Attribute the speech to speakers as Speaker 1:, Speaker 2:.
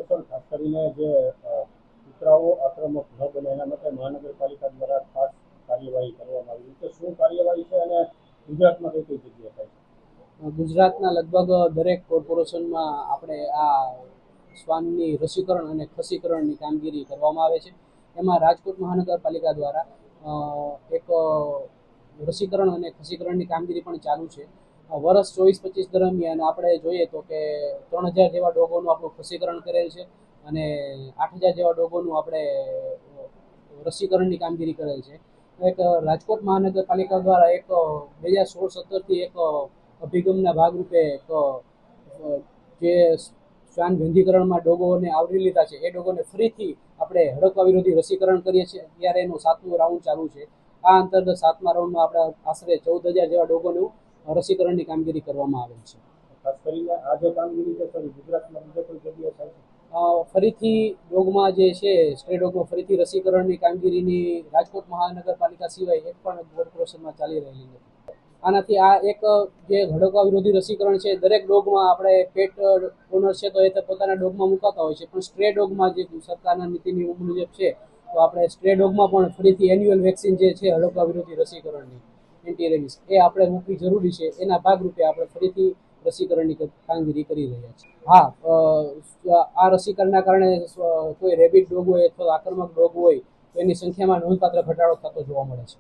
Speaker 1: Sir ખાસ કરીને જે કૂતરાઓ આક્રમક ન બને એના માટે મહાનગરપાલિકા દ્વારા ખાસ કાર્યવાહી કરવામાં આવી છે. શું કાર્યવાહી છે અને ગુજરાતમાં કઈ કઈ જગ્યાએ થાય છે?
Speaker 2: ગુજરાતના લગભગ દરેક કોર્પોરેશનમાં આપણે આ શ્વાનની રસીકરણ અને ખસીકરણની કામગીરી કરવામાં આવે છે. એમાં રાજકોટ મહાનગરપાલિકા દ્વારા એક રસીકરણ અને ખસીકરણની કામગીરી પણ ચાલુ છે. વર્ષ 24-25 દરમિયાન આપણે જોઈએ તો કે 3000 જેવા ડોગોનું આપણું ખસીકરણ કરેલ છે અને 8000 જેવા ડોગોનું આપણે રસીકરણની કામગીરી કરેલ છે. એક રાજકોટ મહાનગરપાલિકા દ્વારા એક 2016-17થી એક અભિગમના ભાગરૂપે જે શ્વાન ગંધીકરણમાં ડોગોને આવરી લીધા છે એ ડોગોને ફરીથી આપણે હડકવા વિરોધી રસીકરણ કરીએ છીએ. અત્યારે એનું 7મું રાઉન્ડ ચાલુ છે. આ અંતર્ગત 7મા રાઉન્ડમાં આપણે આશરે 14,000 જેવા ડોગોનું રસીકરણની કામગીરી કરવામાં આવેલ છે.
Speaker 1: ખાસ કરીને આ જે કામગીરી છે સર ગુજરાતમાં બીજા કોઈ જગ્યાએ થાય છે?
Speaker 2: ફરીથી ડોગમાં જે છે સ્ટ્રે ડોગમાં ફરીથી રસીકરણની કામગીરીની રાજકોટ મહાનગરપાલિકા સિવાય એક પણ કોર્પોરેશનમાં ચાલી રહેલી નથી. આનાથી આ એક જે હડકવા વિરોધી રસીકરણ છે દરેક ડોગમાં આપણે પેટ ઓનર છે તો એ પોતાના ડોગમાં મુકાતા હોય છે, પણ સ્ટ્રે ડોગમાં જે સરકારના નીતિ નિયમો મુજબ છે તો આપણે સ્ટ્રે ડોગમાં પણ ફરીથી એન્યુઅલ વેક્સિન જે છે હડકવા વિરોધી રસીકરણની એન્ટી રેબિસ એ આપણે મૂકવી જરૂરી છે. એના ભાગરૂપે આપણે ફરીથી રસીકરણની કામગીરી કરી રહ્યા છીએ. હા, આ રસીકરણના કારણે કોઈ રેબિડ ડોગ હોય અથવા આક્રમક ડોગ હોય તો એની સંખ્યામાં નોંધપાત્ર ઘટાડો થતો જોવા મળે છે.